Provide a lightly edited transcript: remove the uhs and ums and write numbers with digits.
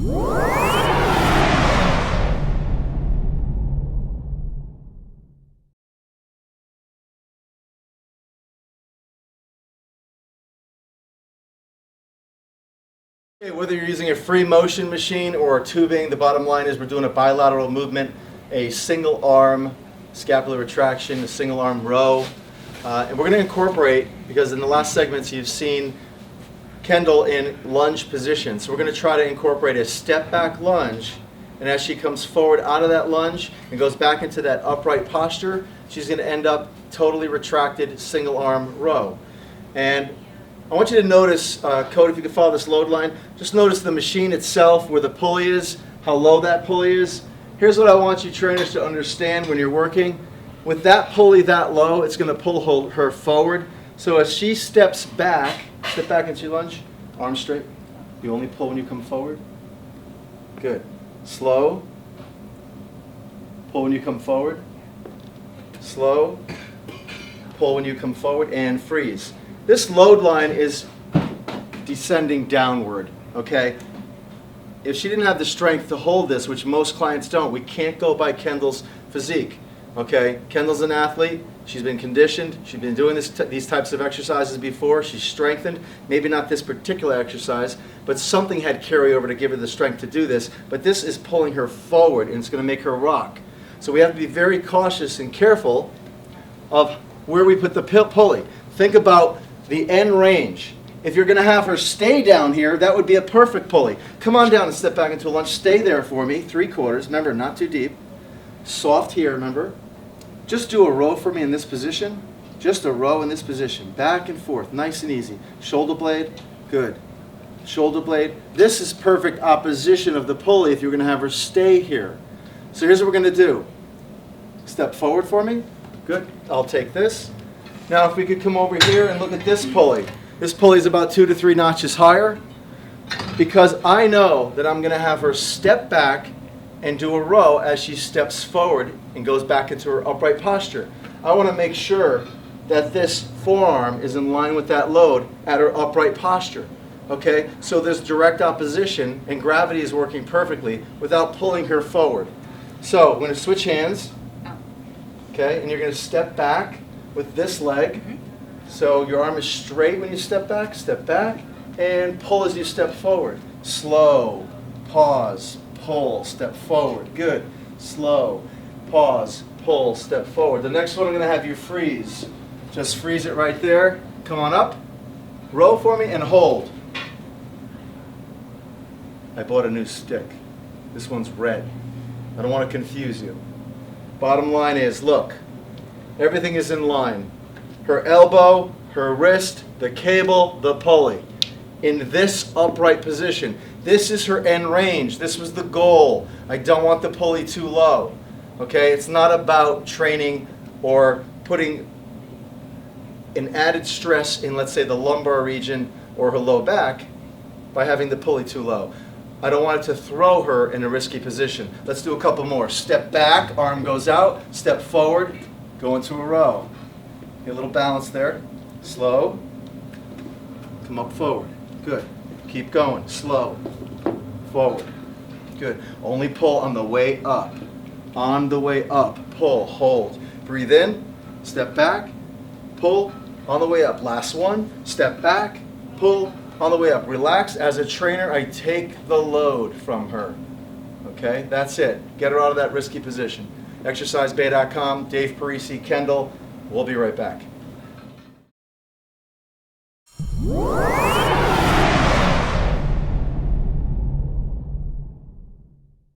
Okay, whether you're using a free motion machine or a tubing, the bottom line is we're doing a bilateral movement, a single arm scapular retraction, a single arm row. And we're going to incorporate, because in the last segments you've seen Kendall in lunge position. So we're going to try to incorporate a step back lunge, and as she comes forward out of that lunge and goes back into that upright posture, she's going to end up totally retracted single arm row. And I want you to notice, Cody, if you could follow this load line, just notice the machine itself, where the pulley is, how low that pulley is. Here's what I want you trainers to understand when you're working. With that pulley that low, it's going to pull her forward. So as she steps back, step back into your lunge, arms straight. You only pull when you come forward. Good. Slow. Pull when you come forward. Slow. Pull when you come forward, and freeze. This load line is descending downward, okay? If she didn't have the strength to hold this, which most clients don't, we can't go by Kendall's physique, okay? Kendall's an athlete. She's been conditioned. She's been doing these types of exercises before. She's strengthened. Maybe not this particular exercise, but something had carryover to give her the strength to do this. But this is pulling her forward, and it's going to make her rock. So we have to be very cautious and careful of where we put the pulley. Think about the end range. If you're going to have her stay down here, that would be a perfect pulley. Come on down and step back into a lunge. Stay there for me, 3/4. Remember, not too deep. Soft here, remember. Just do a row for me in this position. Just a row in this position. Back and forth, nice and easy. Shoulder blade, good. Shoulder blade. This is perfect opposition of the pulley if you're going to have her stay here. So here's what we're going to do. Step forward for me. Good. I'll take this. Now if we could come over here and look at this pulley. This pulley is about 2 to 3 notches higher, because I know that I'm going to have her step back and do a row as she steps forward and goes back into her upright posture. I want to make sure that this forearm is in line with that load at her upright posture. Okay, so there's direct opposition and gravity is working perfectly without pulling her forward. So we're going to switch hands, okay, and you're going to step back with this leg. So your arm is straight when you step back, and pull as you step forward. Slow, pause, pull, step forward. Good. Slow, pause, pull, step forward. The next one I'm going to have you freeze. Just freeze it right there. Come on up. Row for me and hold. I bought a new stick. This one's red. I don't want to confuse you. Bottom line is, look, everything is in line. Her elbow, her wrist, the cable, the pulley. In this upright position. This is her end range. This was the goal. I don't want the pulley too low. Okay? It's not about training or putting an added stress in, let's say, the lumbar region or her low back by having the pulley too low. I don't want it to throw her in a risky position. Let's do a couple more. Step back, arm goes out, step forward, go into a row. Get a little balance there. Slow. Come up forward. Good. Keep going. Slow. Forward. Good. Only pull on the way up. On the way up. Pull. Hold. Breathe in. Step back. Pull. On the way up. Last one. Step back. Pull. On the way up. Relax. As a trainer, I take the load from her. Okay? That's it. Get her out of that risky position. ExerciseBay.com. Dave Parisi, Kendall. We'll be right back.